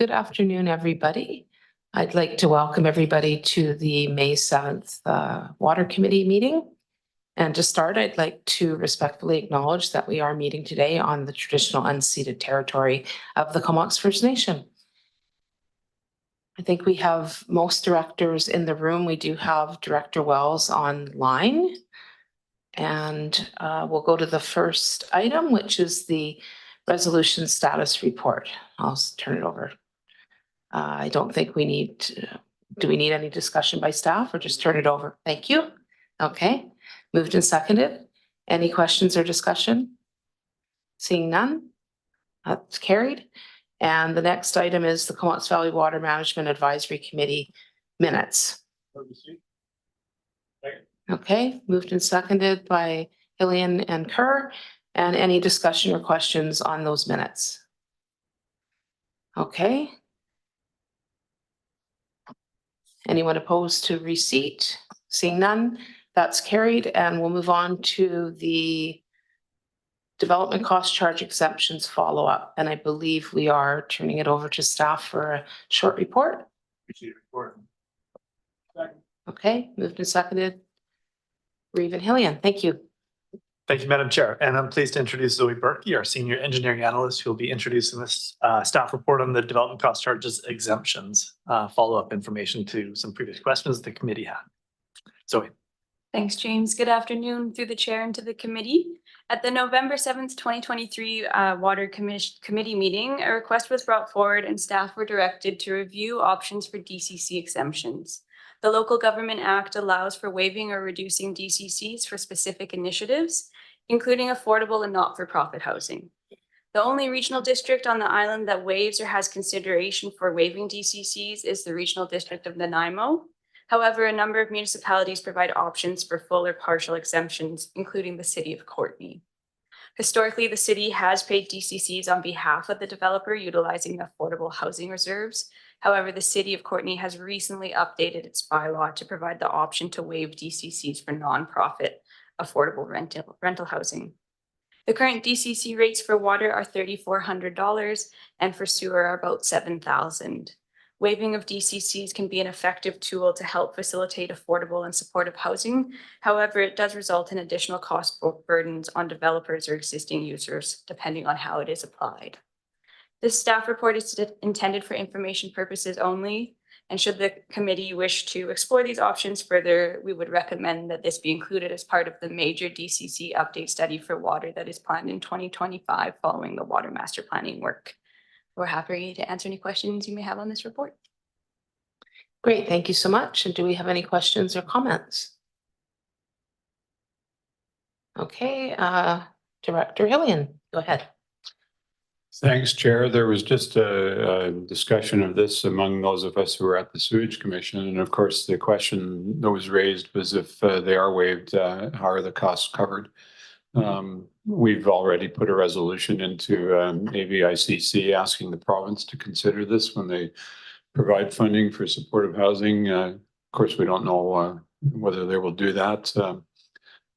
Good afternoon, everybody. I'd like to welcome everybody to the May 7th Water Committee meeting. And to start, I'd like to respectfully acknowledge that we are meeting today on the traditional unceded territory of the Comox First Nation. I think we have most directors in the room. We do have Director Wells online. And we'll go to the first item, which is the resolution status report. I'll turn it over. I don't think we need, do we need any discussion by staff or just turn it over? Thank you. Okay, moved and seconded. Any questions or discussion? Seeing none, that's carried. And the next item is the Comox Valley Water Management Advisory Committee minutes. Okay, moved and seconded by Hillian and Kerr. And any discussion or questions on those minutes? Okay. Anyone opposed to receipt? Seeing none, that's carried. And we'll move on to the development cost charge exemptions follow-up. And I believe we are turning it over to staff for a short report. Okay, moved and seconded. Reeve and Hillian, thank you. Thank you, Madam Chair. And I'm pleased to introduce Zoe Berkey, our Senior Engineering Analyst, who will be introducing this staff report on the development cost charges exemptions, follow-up information to some previous questions the committee had. Zoe. Thanks, James. Good afternoon through the chair and to the committee. At the November 7th, 2023 Water Committee meeting, a request was brought forward and staff were directed to review options for DCC exemptions. The Local Government Act allows for waiving or reducing DCCs for specific initiatives, including affordable and not-for-profit housing. The only regional district on the island that waives or has consideration for waiving DCCs is the Regional District of Nanaimo. However, a number of municipalities provide options for full or partial exemptions, including the City of Courtenay. Historically, the city has paid DCCs on behalf of the developer utilizing affordable housing reserves. However, the City of Courtenay has recently updated its bylaw to provide the option to waive DCCs for nonprofit affordable rental housing. The current DCC rates for water are $3,400 and for sewer are about $7,000. Waiving of DCCs can be an effective tool to help facilitate affordable and supportive housing. However, it does result in additional cost burdens on developers or existing users, depending on how it is applied. This staff report is intended for information purposes only, and should the committee wish to explore these options further, we would recommend that this be included as part of the major DCC update study for water that is planned in 2025 following the water master planning work. We're happy to answer any questions you may have on this report. Great, thank you so much. And do we have any questions or comments? Okay, Director Hillian, go ahead. Thanks, Chair. There was just a discussion of this among those of us who were at the Sewage Commission. And of course, the question that was raised was if they are waived, how are the costs covered? We've already put a resolution into AVICC asking the province to consider this when they provide funding for supportive housing. Of course, we don't know whether they will do that.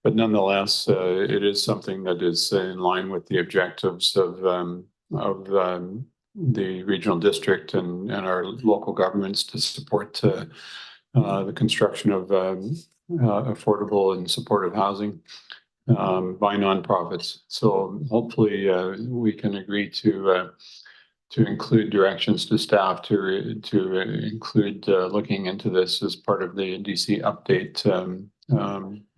But nonetheless, it is something that is in line with the objectives of the regional district and our local governments to support the construction of affordable and supportive housing by nonprofits. So hopefully we can agree to include directions to staff to include looking into this as part of the DC update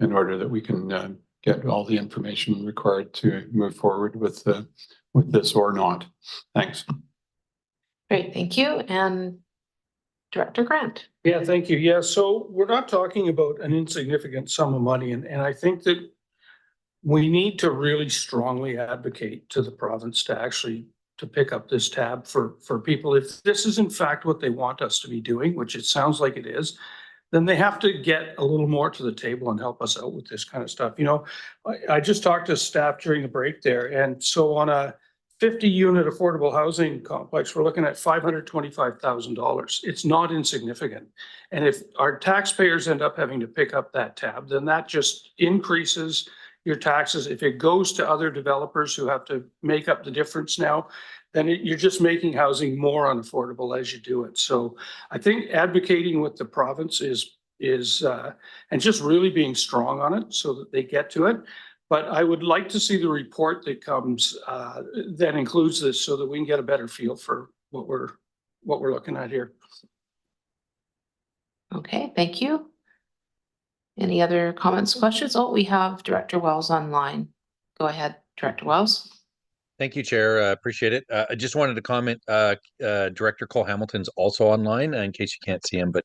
in order that we can get all the information required to move forward with this or not. Thanks. Great, thank you. And Director Grant. Yeah, thank you. Yeah, so we're not talking about an insignificant sum of money. And I think that we need to really strongly advocate to the province to pick up this tab for people. If this is in fact what they want us to be doing, which it sounds like it is, then they have to get a little more to the table and help us out with this kind of stuff. You know, I just talked to staff during the break there. And so on a 50-unit affordable housing complex, we're looking at $525,000. It's not insignificant. And if our taxpayers end up having to pick up that tab, then that just increases your taxes. If it goes to other developers who have to make up the difference now, then you're just making housing more unaffordable as you do it. So I think advocating with the province is and just really being strong on it so that they get to it. But I would like to see the report that comes that includes this so that we can get a better feel for what we're looking at here. Okay, thank you. Any other comments, questions? Oh, we have Director Wells online. Go ahead, Director Wells. Thank you, Chair. Appreciate it. I just wanted to comment, Director Cole Hamilton's also online in case you can't see him, but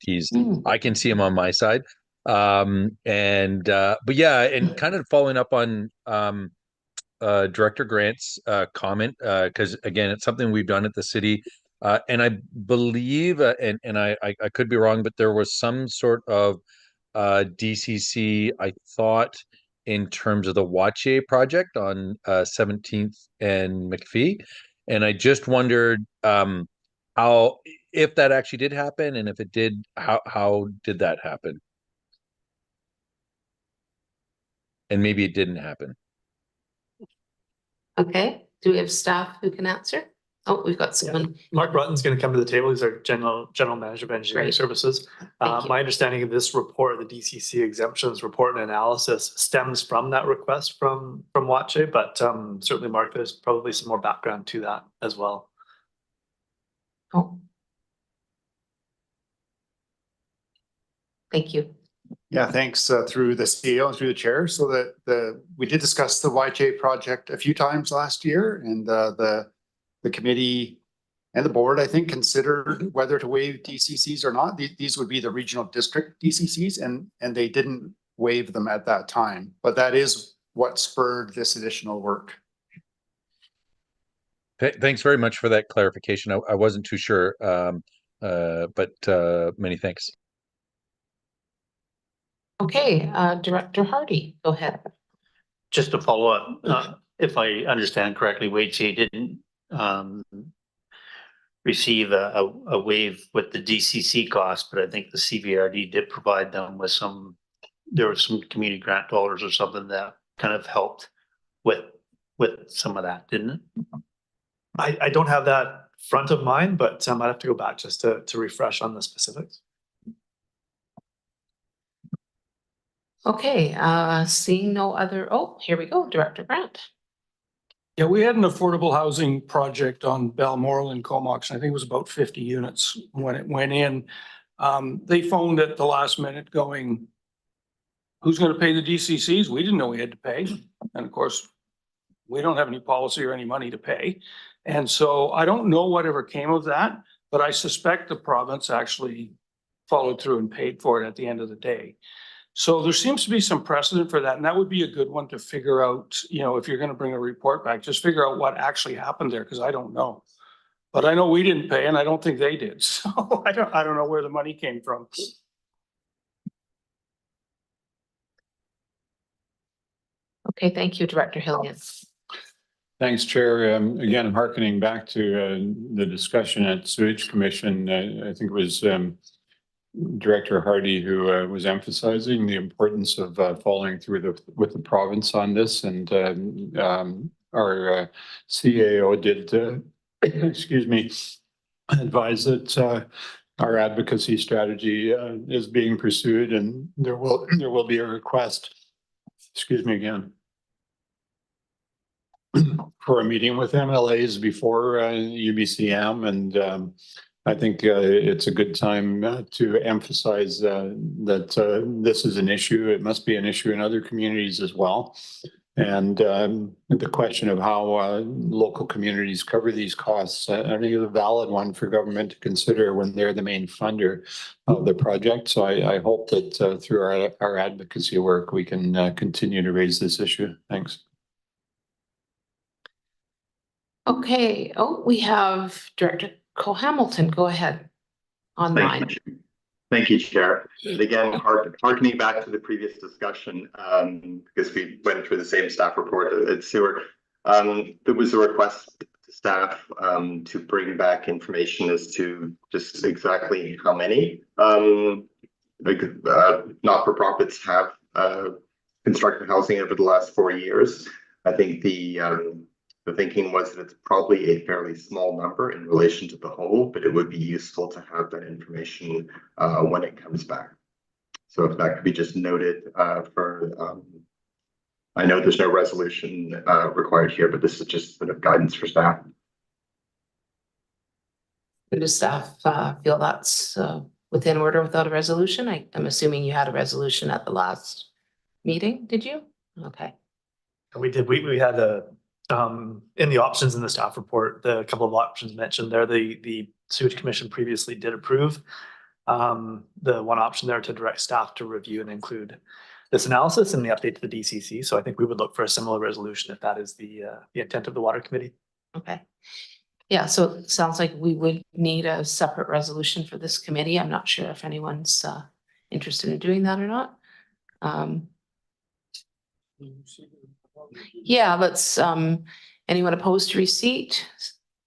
I can see him on my side. But yeah, and kind of following up on Director Grant's comment, because again, it's something we've done at the city. And I believe, and I could be wrong, but there was some sort of DCC, I thought, in terms of the Wache project on 17th and McPhee. And I just wondered how, if that actually did happen, and if it did, how did that happen? And maybe it didn't happen. Okay, do we have staff who can answer? Oh, we've got someone. Mark Brutton's going to come to the table. He's our general manager of engineering Great. services. Thank you. My understanding of this report, the DCC exemptions report and analysis, stems from that request from Wache, but certainly, Mark, there's probably some more background to that as well. Oh. Thank you. Yeah, thanks through the CEO and through the chair. So that we did discuss the YJ project a few times last year, and the committee and the board, I think, considered whether to waive DCCs or not. These would be the regional district DCCs, and they didn't waive them at that time. But that is what spurred this additional work. Thanks very much for that clarification. I wasn't too sure, but many thanks. Okay, Director Hardy, go ahead. Just to follow up, if I understand correctly, Wache didn't receive a waive with the DCC cost, but I think the CVRD did provide them with there was some community grant dollars or something that kind of helped with some of that, didn't it? I don't have that front of mind, but I'd have to go back just to refresh on the specifics. Okay, seeing no other, oh, here we go, Director Grant. Yeah, we had an affordable housing project on Balmoral and Comox. I think it was about 50 units when it went in. They phoned at the last minute going, who's going to pay the DCCs? We didn't know we had to pay. And of course, we don't have any policy or any money to pay. And so I don't know whatever came of that, but I suspect the province actually followed through and paid for it at the end of the day. So there seems to be some precedent for that. And that would be a good one to figure out, if you're going to bring a report back, just figure out what actually happened there, because I don't know. But I know we didn't pay, and I don't think they did. So I don't know where the money came from. Okay, thank you, Director Hillian. Thanks, Chair. Again, hearkening back to the discussion at Sewage Commission, I think it was Director Hardy who was emphasizing the importance of following through with the province on this, and our CAO did, excuse me, advise that our advocacy strategy is being pursued, and there will be a request. Excuse me again. For a meeting with MLAs before UBCM, and I think it's a good time to emphasize that this is an issue. It must be an issue in other communities as well. And the question of how local communities cover these costs, I think is a valid one for government to consider when they're the main funder of the project. So I hope that through our advocacy work, we can continue to raise this issue. Thanks. Okay, oh, we have Director Cole Hamilton, go ahead. Online. Thank you, Chair. And again, harkening back to the previous discussion, because we went through the same staff report at Sewer, there was a request to staff to bring back information as to just exactly how many not-for-profits have constructed housing over the last 4 years. I think the The thinking was that it's probably a fairly small number in relation to the whole, but it would be useful to have that information when it comes back. So if that could be just noted I know there's no resolution required here, but this is just a bit of guidance for staff. Does staff feel that's within order without a resolution? I'm assuming you had a resolution at the last meeting, did you? Okay. We did, we had in the options in the staff report, the couple of options mentioned there, the sewage commission previously did approve the one option there to direct staff to review and include this analysis and the update to the DCC. So I think we would look for a similar resolution if that is the intent of the water committee. Okay. Yeah, so it sounds like we would need a separate resolution for this committee. I'm not sure if anyone's interested in doing that or not. Yeah, let's, anyone opposed to receipt?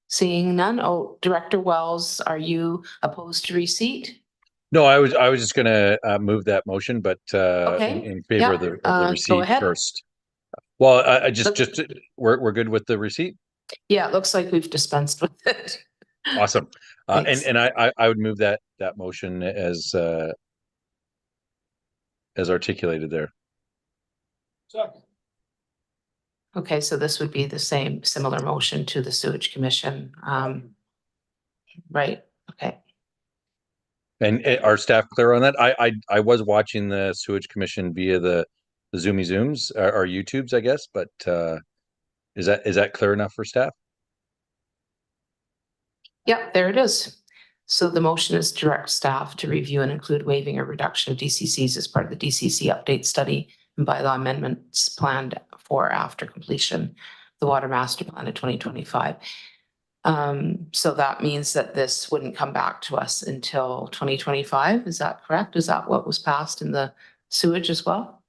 Seeing none. Oh, Director Wells, are you opposed to receipt? No, I was just gonna move that motion, but Okay. in favor of the Go receipt ahead. first. Well, I just we're good with the receipt. Yeah, it looks like we've dispensed with it. Awesome. Thanks. And I would move that motion as articulated there. Okay, so this would be the same, similar motion to the sewage commission. Right, okay. And are staff clear on that? I was watching the sewage commission via the Zooms or YouTubes, I guess, but is that clear enough for staff? Yep, there it is. So the motion is direct staff to review and include waiving or reduction of DCCs as part of the DCC update study and bylaw amendments planned for after completion of the water master plan in 2025. So that means that this wouldn't come back to us until 2025. Is that correct? Is that what was passed in the sewage as well?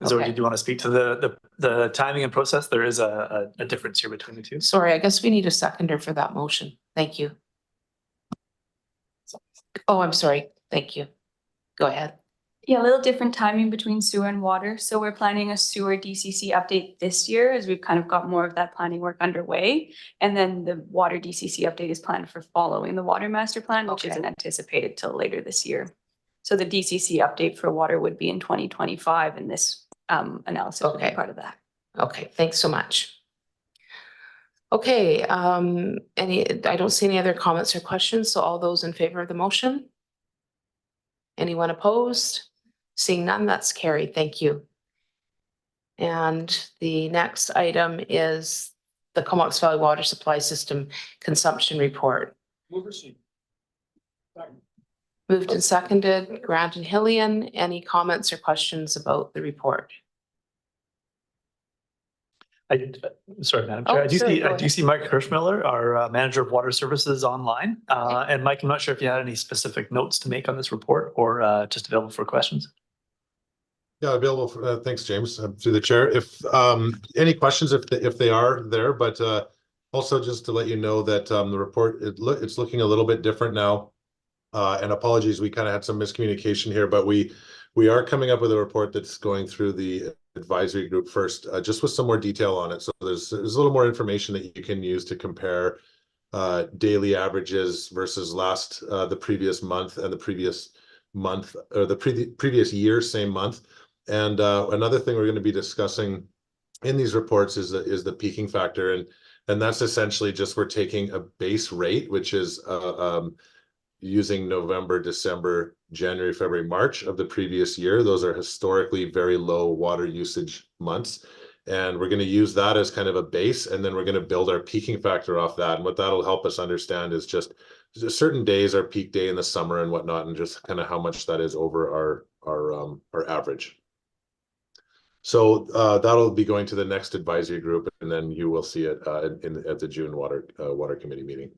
So Okay. do you want to speak to the timing and process? There is a difference here between the two. Sorry, I guess we need a seconder for that motion. Thank you. Oh, I'm sorry. Thank you. Go ahead. Yeah, a little different timing between sewer and water. So we're planning a sewer DCC update this year as we've kind of got more of that planning work underway. And then the water DCC update is planned for following the water master plan, which isn't anticipated till later this year. So the DCC update for water would be in 2025 and this analysis would be part of that. Okay, thanks so much. Okay, I don't see any other comments or questions. So all those in favor of the motion? Anyone opposed? Seeing none, that's carried. Thank you. And the next item is the Comox Valley Water Supply System Consumption Report. Moved and seconded, Grant and Hillian. Any comments or questions about the report? Sorry, Madam Chair. I do see Mike Hirschmiller, our manager of water services, online. And Mike, I'm not sure if you had any specific notes to make on this report or just available for questions. Yeah, available for, thanks, James, through the chair. If any questions, if they are there, but also just to let you know that the report, it's looking a little bit different now. And apologies, we kind of had some miscommunication here, but we are coming up with a report that's going through the advisory group first, just with some more detail on it. So there's a little more information that you can use to compare daily averages versus the previous month and the previous month, or the previous year, same month. And another thing we're going to be discussing in these reports is the peaking factor, and that's essentially just we're taking a base rate, which is using November, December, January, February, March of the previous year. Those are historically very low water usage months. And we're going to use that as kind of a base, and then we're going to build our peaking factor off that. And what that'll help us understand is just certain days, our peak day in the summer and whatnot, and just kind of how much that is over our average. So that'll be going to the next advisory group, and then you will see it at the June water committee meeting.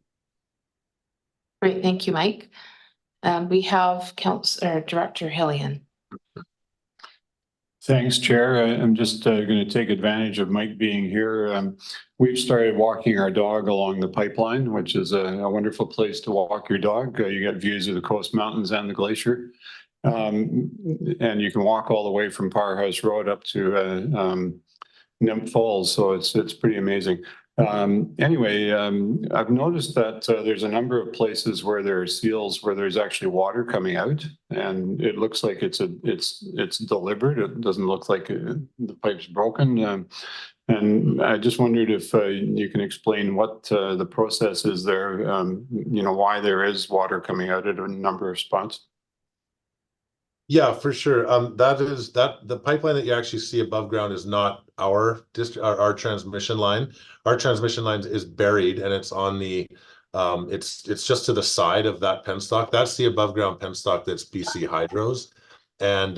Great, thank you, Mike. We have Director Hillian. Thanks, Chair. I'm just going to take advantage of Mike being here. We've started walking our dog along the pipeline, which is a wonderful place to walk your dog. You get views of the Coast Mountains and the glacier. And you can walk all the way from Powerhouse Road up to nymph falls, so it's pretty amazing. Anyway, I've noticed that there's a number of places where there are seals where there's actually water coming out, and it looks like it's deliberate. It doesn't look like the pipe's broken. And I just wondered if you can explain what the process is there, why there is water coming out at a number of spots. Yeah, for sure. The pipeline that you actually see above ground is not our our transmission line. Our transmission line is buried and it's on the it's just to the side of that penstock. That's the above ground penstock that's BC Hydro's. And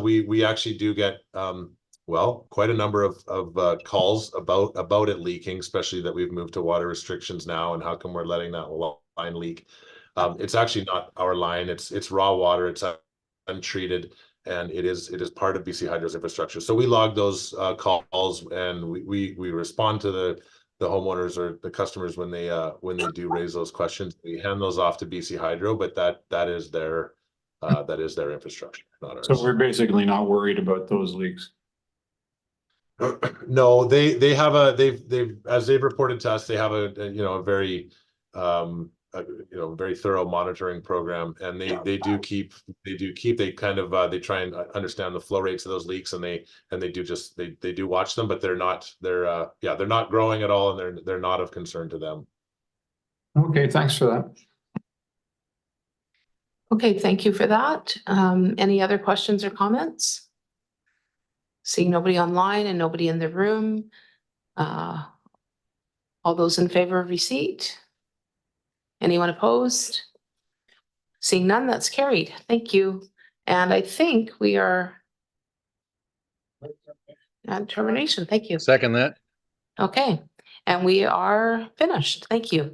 we actually do get quite a number of calls about it leaking, especially that we've moved to water restrictions now and how come we're letting that line leak. It's actually not our line, it's raw water, it's untreated, and it is part of BC Hydro's infrastructure. So we log those calls, and we respond to the homeowners or the customers when they do raise those questions. We hand those off to BC Hydro, but that is their infrastructure, not ours. So we're basically not worried about those leaks. No, they have they've as they've reported to us, they have a very very thorough monitoring program, and they try and understand the flow rates of those leaks, and they do watch them, but they're not growing at all, and they're not of concern to them. Okay, thanks for that. Okay, thank you for that. Any other questions or comments? Seeing nobody online and nobody in the room. All those in favor of receipt? Anyone opposed? Seeing none, that's carried. Thank you. And I think we are at termination. Thank you. Second that. Okay, and we are finished. Thank you.